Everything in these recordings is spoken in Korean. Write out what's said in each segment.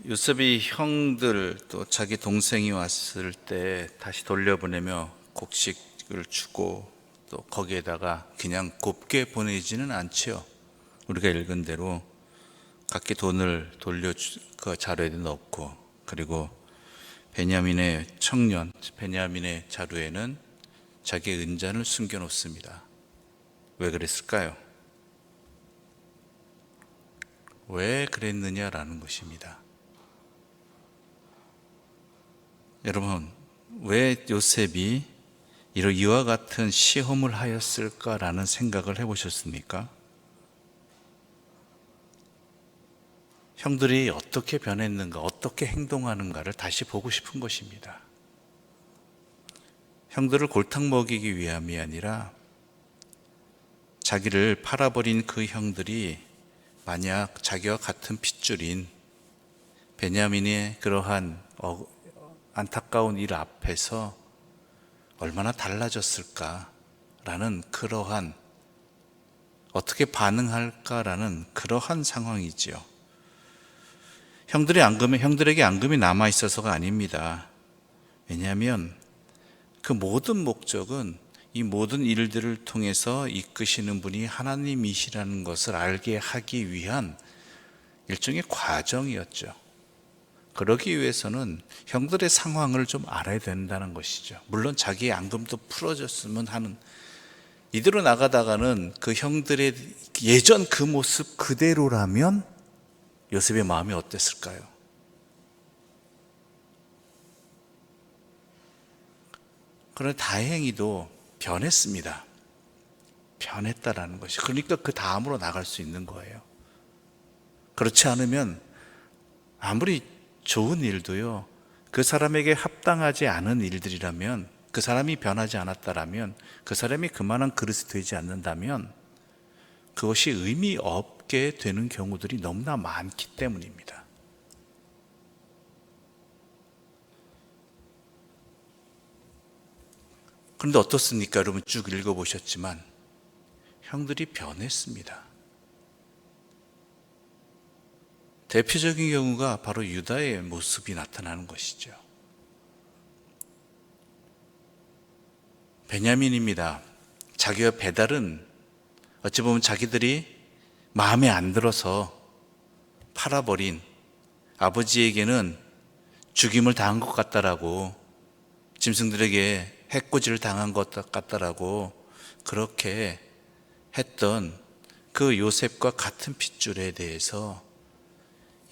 요셉이 형들 또 자기 동생이 왔을 때 다시 돌려보내며 곡식을 주고 또 거기에다가 그냥 곱게 보내지는 않지요. 우리가 읽은 대로 각기 돈을 그 자루에 넣고, 그리고 베냐민의 청년, 베냐민의 자루에는 자기의 은잔을 숨겨 놓습니다. 왜 그랬을까요? 왜 그랬느냐라는 것입니다. 여러분, 왜 요셉이 이와 같은 시험을 하였을까라는 생각을 해보셨습니까? 형들이 어떻게 변했는가, 어떻게 행동하는가를 다시 보고 싶은 것입니다. 형들을 골탕 먹이기 위함이 아니라 자기를 팔아버린 그 형들이 만약 자기와 같은 핏줄인 베냐민의 그러한 안타까운 일 앞에서 얼마나 달라졌을까라는 그러한, 어떻게 반응할까라는 그러한 상황이지요. 형들에게 앙금이 남아 있어서가 아닙니다. 왜냐하면 그 모든 목적은 이 모든 일들을 통해서 이끄시는 분이 하나님이시라는 것을 알게 하기 위한 일종의 과정이었죠. 그러기 위해서는 형들의 상황을 좀 알아야 된다는 것이죠. 물론 자기의 앙금도 풀어졌으면 하는, 이대로 나가다가는 그 형들의 예전 그 모습 그대로라면 요셉의 마음이 어땠을까요? 그런데 다행히도 변했습니다. 변했다라는 것이. 그러니까 그 다음으로 나갈 수 있는 거예요. 그렇지 않으면 아무리 좋은 일도요, 그 사람에게 합당하지 않은 일들이라면, 그 사람이 변하지 않았다라면, 그 사람이 그만한 그릇이 되지 않는다면 그것이 의미 없게 되는 경우들이 너무나 많기 때문입니다. 그런데 어떻습니까? 여러분 쭉 읽어보셨지만 형들이 변했습니다. 대표적인 경우가 바로 유다의 모습이 나타나는 것이죠. 베냐민입니다. 자기와 배달은 어찌 보면 자기들이 마음에 안 들어서 팔아버린, 아버지에게는 죽임을 당한 것 같다라고, 짐승들에게 해코지를 당한 것 같다라고 그렇게 했던 그 요셉과 같은 핏줄에 대해서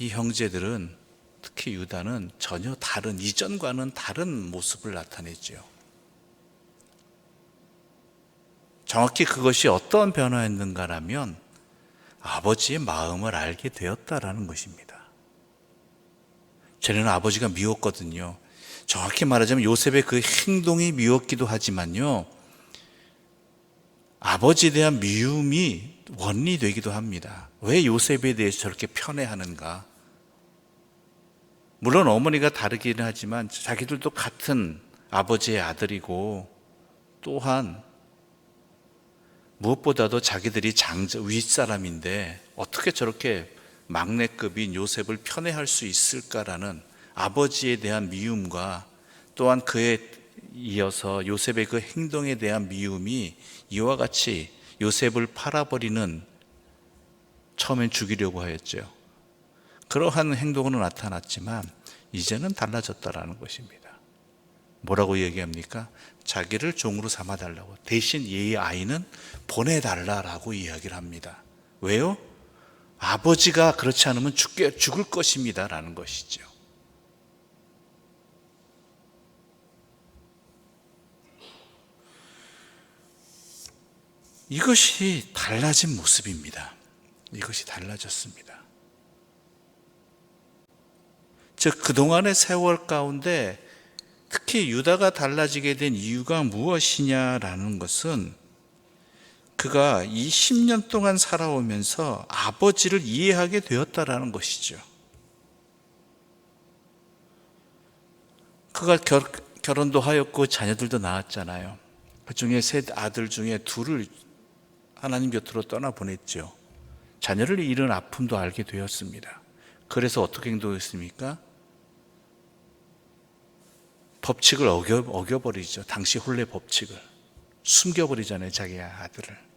이 형제들은, 특히 유다는 전혀 다른, 이전과는 다른 모습을 나타냈죠. 정확히 그것이 어떤 변화였는가라면 아버지의 마음을 알게 되었다라는 것입니다. 전에는 아버지가 미웠거든요. 정확히 말하자면 요셉의 그 행동이 미웠기도 하지만요, 아버지에 대한 미움이 원인이 되기도 합니다. 왜 요셉에 대해서 저렇게 편애하는가? 물론 어머니가 다르기는 하지만 자기들도 같은 아버지의 아들이고, 또한 무엇보다도 자기들이 윗사람인데 어떻게 저렇게 막내급인 요셉을 편애할 수 있을까라는 아버지에 대한 미움과, 또한 그에 이어서 요셉의 그 행동에 대한 미움이 이와 같이 요셉을 팔아버리는, 처음엔 죽이려고 하였죠. 그러한 행동으로 나타났지만 이제는 달라졌다라는 것입니다. 뭐라고 얘기합니까? 자기를 종으로 삼아달라고, 대신 이 아이는 보내달라라고 이야기를 합니다. 왜요? 아버지가 그렇지 않으면 죽을 것입니다 라는 것이죠. 이것이 달라진 모습입니다. 이것이 달라졌습니다. 즉 그동안의 세월 가운데 특히 유다가 달라지게 된 이유가 무엇이냐라는 것은, 그가 이 10년 동안 살아오면서 아버지를 이해하게 되었다라는 것이죠. 그가 결혼도 하였고 자녀들도 낳았잖아요. 그 중에 세 아들 중에 둘을 하나님 곁으로 떠나보냈죠. 자녀를 잃은 아픔도 알게 되었습니다. 그래서 어떻게 행동했습니까? 법칙을 어겨버리죠. 당시 혼례 법칙을. 숨겨버리잖아요, 자기 아들을.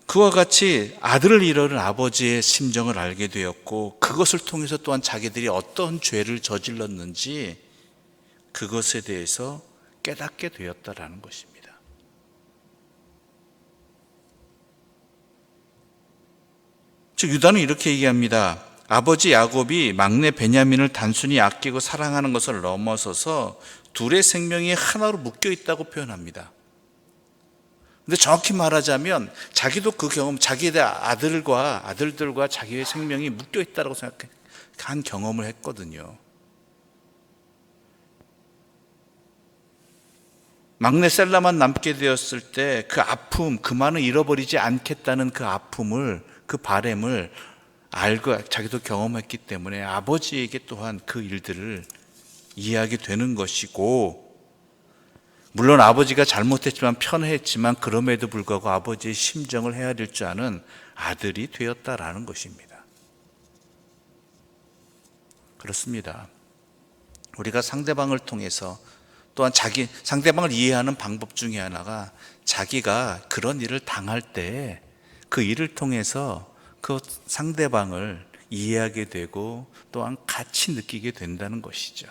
그와 같이 아들을 잃어는 아버지의 심정을 알게 되었고, 그것을 통해서 또한 자기들이 어떤 죄를 저질렀는지 그것에 대해서 깨닫게 되었다라는 것입니다. 즉 유다는 이렇게 얘기합니다. 아버지 야곱이 막내 베냐민을 단순히 아끼고 사랑하는 것을 넘어서서 둘의 생명이 하나로 묶여 있다고 표현합니다. 근데 정확히 말하자면 자기도 그 경험, 자기의 아들들과 자기의 생명이 묶여 있다고 생각한 경험을 했거든요. 막내 셀라만 남게 되었을 때 그 아픔, 그만은 잃어버리지 않겠다는 그 아픔을, 그 바램을 알고 자기도 경험했기 때문에 아버지에게 또한 그 일들을 이해하게 되는 것이고, 물론 아버지가 잘못했지만 편애했지만 그럼에도 불구하고 아버지의 심정을 헤아릴 줄 아는 아들이 되었다라는 것입니다. 그렇습니다. 우리가 상대방을 통해서 또한 상대방을 이해하는 방법 중에 하나가 자기가 그런 일을 당할 때 그 일을 통해서 그 상대방을 이해하게 되고 또한 같이 느끼게 된다는 것이죠.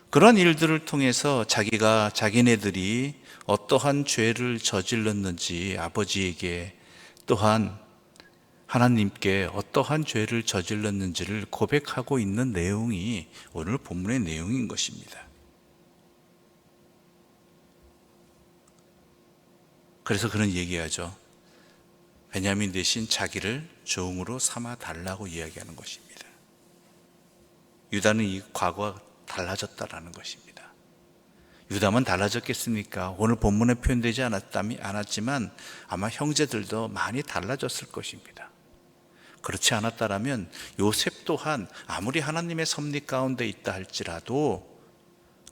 그런 일들을 통해서 자기네들이 어떠한 죄를 저질렀는지 아버지에게, 또한 하나님께 어떠한 죄를 저질렀는지를 고백하고 있는 내용이 오늘 본문의 내용인 것입니다. 그래서 그는 얘기하죠. 베냐민 대신 자기를 종으로 삼아 달라고 이야기하는 것입니다. 유다는 이 과거가 달라졌다라는 것입니다. 유다만 달라졌겠습니까? 오늘 본문에 표현되지 않았지만 아마 형제들도 많이 달라졌을 것입니다. 그렇지 않았다라면 요셉 또한 아무리 하나님의 섭리 가운데 있다 할지라도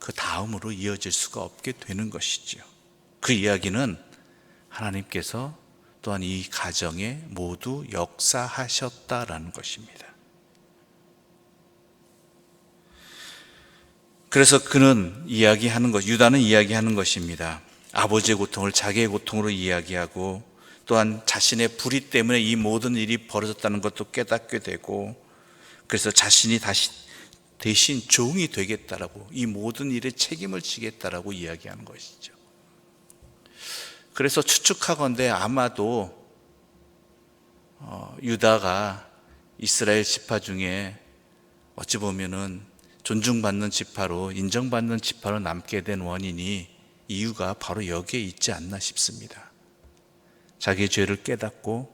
그 다음으로 이어질 수가 없게 되는 것이죠. 그 이야기는 하나님께서 또한 이 가정에 모두 역사하셨다라는 것입니다. 그래서 유다는 이야기하는 것입니다. 아버지의 고통을 자기의 고통으로 이야기하고, 또한 자신의 불의 때문에 이 모든 일이 벌어졌다는 것도 깨닫게 되고, 그래서 자신이 대신 종이 되겠다라고, 이 모든 일에 책임을 지겠다라고 이야기하는 것이죠. 그래서 추측하건대 아마도 유다가 이스라엘 지파 중에 어찌 보면은 존중받는 지파로, 인정받는 지파로 남게 된 이유가 바로 여기에 있지 않나 싶습니다. 자기의 죄를 깨닫고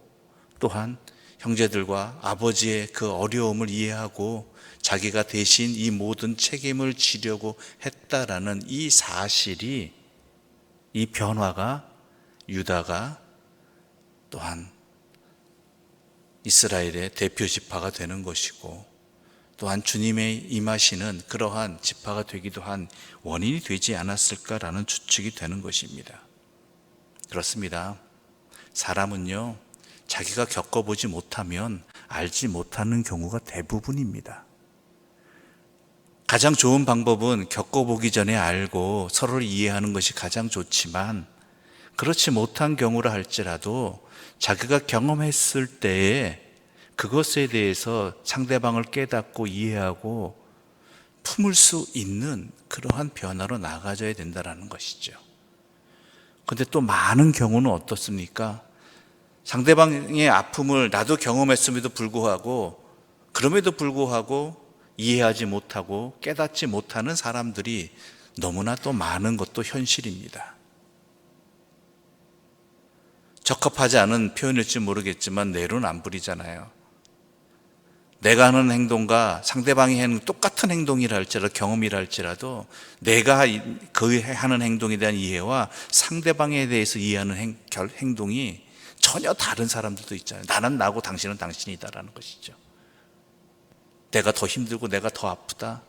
또한 형제들과 아버지의 그 어려움을 이해하고 자기가 대신 이 모든 책임을 지려고 했다라는 이 사실이, 이 변화가 유다가 또한 이스라엘의 대표 지파가 되는 것이고, 또한 주님의 임하시는 그러한 지파가 되기도 한 원인이 되지 않았을까라는 추측이 되는 것입니다. 그렇습니다. 사람은요, 자기가 겪어보지 못하면 알지 못하는 경우가 대부분입니다. 가장 좋은 방법은 겪어보기 전에 알고 서로를 이해하는 것이 가장 좋지만, 그렇지 못한 경우라 할지라도 자기가 경험했을 때에 그것에 대해서 상대방을 깨닫고 이해하고 품을 수 있는 그러한 변화로 나가져야 된다는 것이죠. 그런데 또 많은 경우는 어떻습니까? 상대방의 아픔을 나도 경험했음에도 불구하고, 그럼에도 불구하고 이해하지 못하고 깨닫지 못하는 사람들이 너무나 또 많은 것도 현실입니다. 적합하지 않은 표현일지 모르겠지만 내로남불이잖아요. 내가 하는 행동과 상대방이 하는 똑같은 행동이라 할지라도, 경험이라 할지라도 내가 그 하는 행동에 대한 이해와 상대방에 대해서 이해하는 행동이 전혀 다른 사람들도 있잖아요. 나는 나고 당신은 당신이다라는 것이죠. 내가 더 힘들고 내가 더 아프다,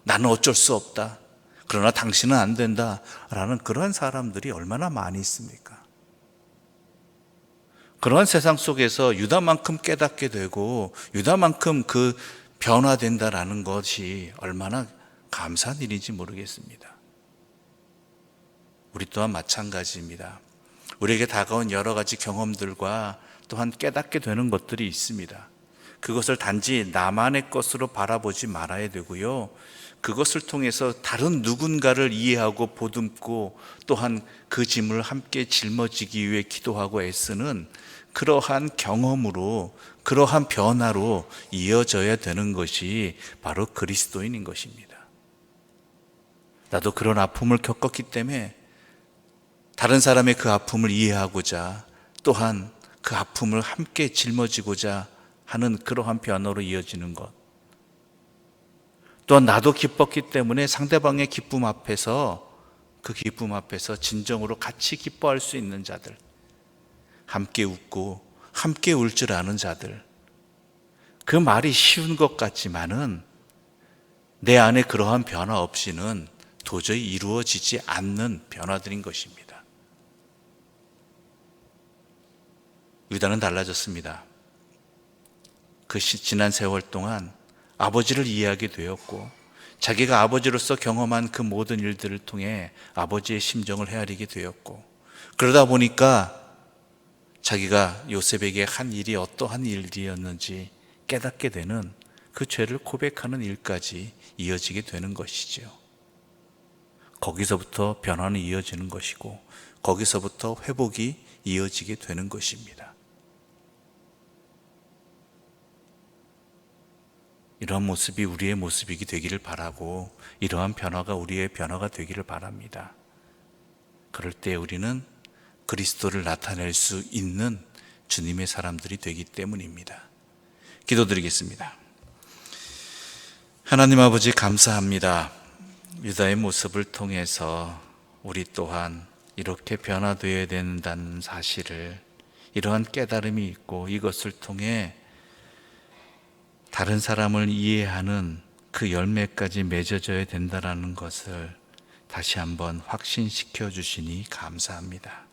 나는 어쩔 수 없다, 그러나 당신은 안 된다라는 그런 사람들이 얼마나 많이 있습니까? 그런 세상 속에서 유다만큼 깨닫게 되고 유다만큼 그 변화된다라는 것이 얼마나 감사한 일인지 모르겠습니다. 우리 또한 마찬가지입니다. 우리에게 다가온 여러 가지 경험들과 또한 깨닫게 되는 것들이 있습니다. 그것을 단지 나만의 것으로 바라보지 말아야 되고요. 그것을 통해서 다른 누군가를 이해하고 보듬고 또한 그 짐을 함께 짊어지기 위해 기도하고 애쓰는 그러한 경험으로, 그러한 변화로 이어져야 되는 것이 바로 그리스도인인 것입니다. 나도 그런 아픔을 겪었기 때문에 다른 사람의 그 아픔을 이해하고자 또한 그 아픔을 함께 짊어지고자 하는 그러한 변화로 이어지는 것. 또한 나도 기뻤기 때문에 상대방의 기쁨 앞에서, 그 기쁨 앞에서 진정으로 같이 기뻐할 수 있는 자들, 함께 웃고 함께 울 줄 아는 자들. 그 말이 쉬운 것 같지만은 내 안에 그러한 변화 없이는 도저히 이루어지지 않는 변화들인 것입니다. 유다는 달라졌습니다. 그 지난 세월 동안 아버지를 이해하게 되었고 자기가 아버지로서 경험한 그 모든 일들을 통해 아버지의 심정을 헤아리게 되었고, 그러다 보니까 자기가 요셉에게 한 일이 어떠한 일이었는지 깨닫게 되는, 그 죄를 고백하는 일까지 이어지게 되는 것이죠. 거기서부터 변화는 이어지는 것이고 거기서부터 회복이 이어지게 되는 것입니다. 이러한 모습이 우리의 모습이 되기를 바라고, 이러한 변화가 우리의 변화가 되기를 바랍니다. 그럴 때 우리는 그리스도를 나타낼 수 있는 주님의 사람들이 되기 때문입니다. 기도드리겠습니다. 하나님 아버지, 감사합니다. 유다의 모습을 통해서 우리 또한 이렇게 변화되어야 된다는 사실을, 이러한 깨달음이 있고 이것을 통해 다른 사람을 이해하는 그 열매까지 맺어져야 된다는 것을 다시 한번 확신시켜 주시니 감사합니다.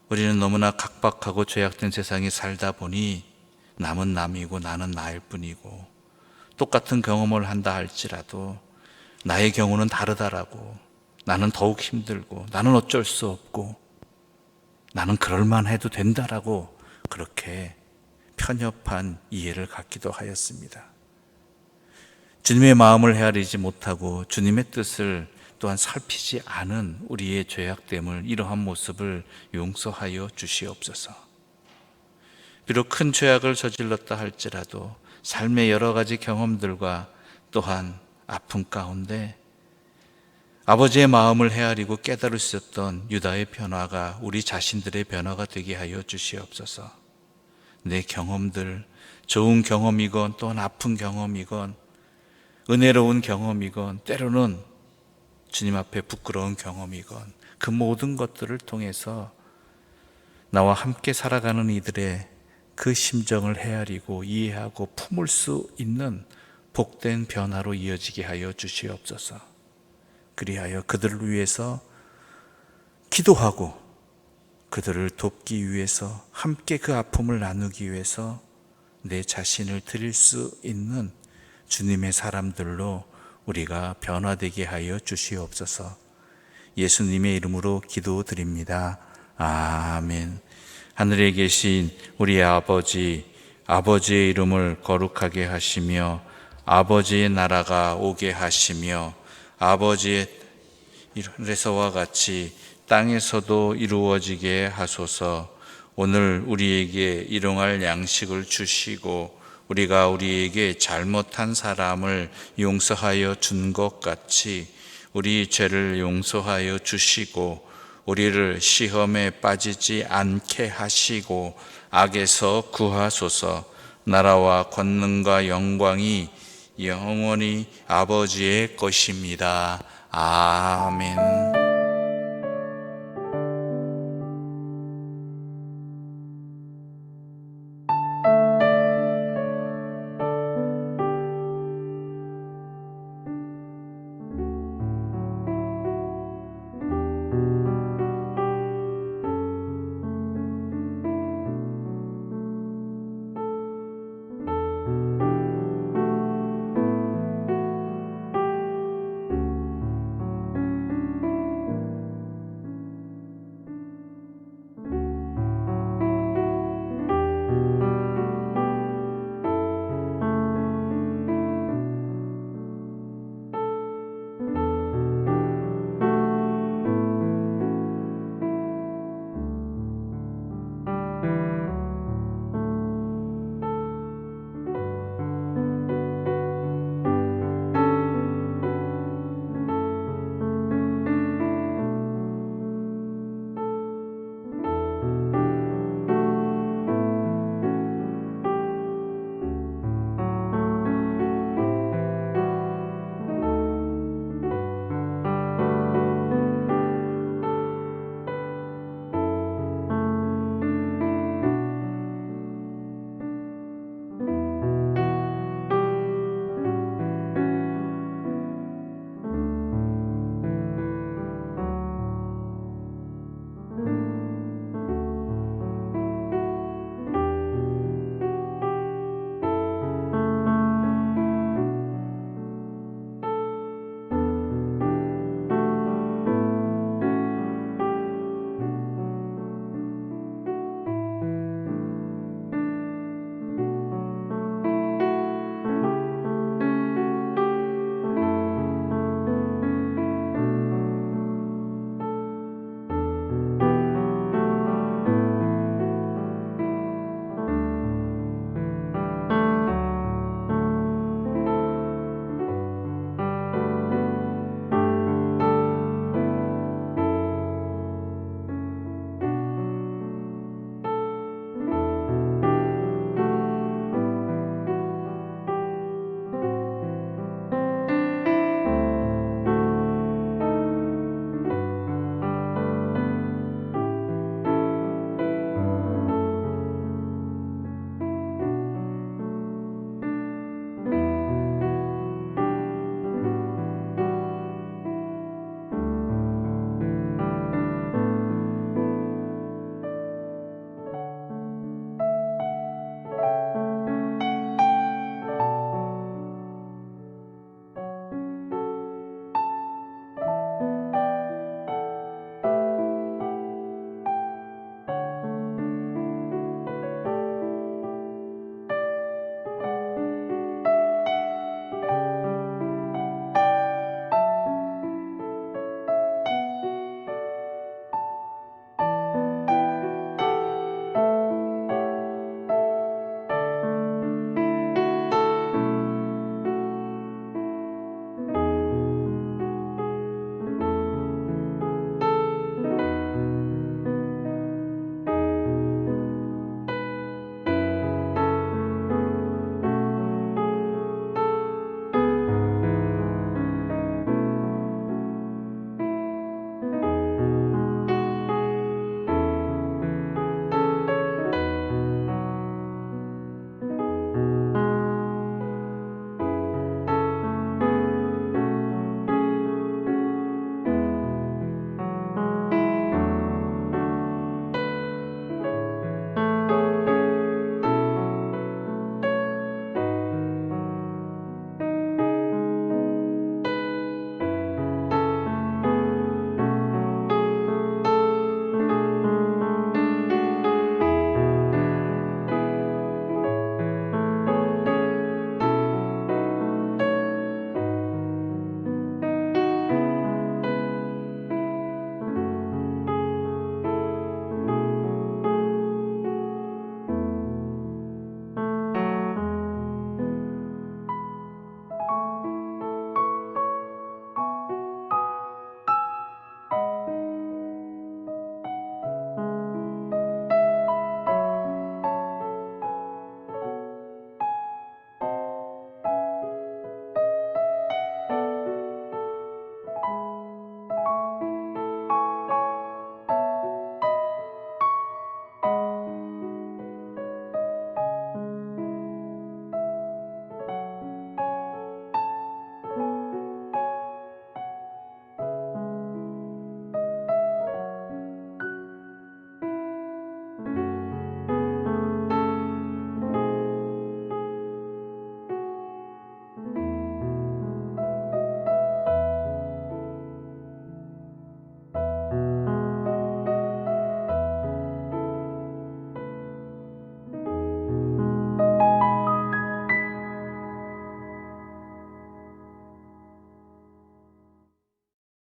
우리는 너무나 각박하고 죄악된 세상에 살다 보니 남은 남이고 나는 나일 뿐이고, 똑같은 경험을 한다 할지라도 나의 경우는 다르다라고, 나는 더욱 힘들고 나는 어쩔 수 없고 나는 그럴만 해도 된다라고 그렇게 편협한 이해를 갖기도 하였습니다. 주님의 마음을 헤아리지 못하고 주님의 뜻을 또한 살피지 않은 우리의 죄악됨을, 이러한 모습을 용서하여 주시옵소서. 비록 큰 죄악을 저질렀다 할지라도 삶의 여러 가지 경험들과 또한 아픔 가운데 아버지의 마음을 헤아리고 깨달을 수 있었던 유다의 변화가 우리 자신들의 변화가 되게 하여 주시옵소서. 내 경험들, 좋은 경험이건 또한 아픈 경험이건 은혜로운 경험이건 때로는 주님 앞에 부끄러운 경험이건 그 모든 것들을 통해서 나와 함께 살아가는 이들의 그 심정을 헤아리고 이해하고 품을 수 있는 복된 변화로 이어지게 하여 주시옵소서. 그리하여 그들을 위해서 기도하고 그들을 돕기 위해서, 함께 그 아픔을 나누기 위해서 내 자신을 드릴 수 있는 주님의 사람들로 우리가 변화되게 하여 주시옵소서. 예수님의 이름으로 기도드립니다. 아멘. 하늘에 계신 우리 아버지, 아버지의 이름을 거룩하게 하시며 아버지의 나라가 오게 하시며 아버지의 이름에서와 같이 땅에서도 이루어지게 하소서. 오늘 우리에게 일용할 양식을 주시고 우리가 우리에게 잘못한 사람을 용서하여 준 것 같이 우리 죄를 용서하여 주시고 우리를 시험에 빠지지 않게 하시고 악에서 구하소서. 나라와 권능과 영광이 영원히 아버지의 것입니다. 아멘.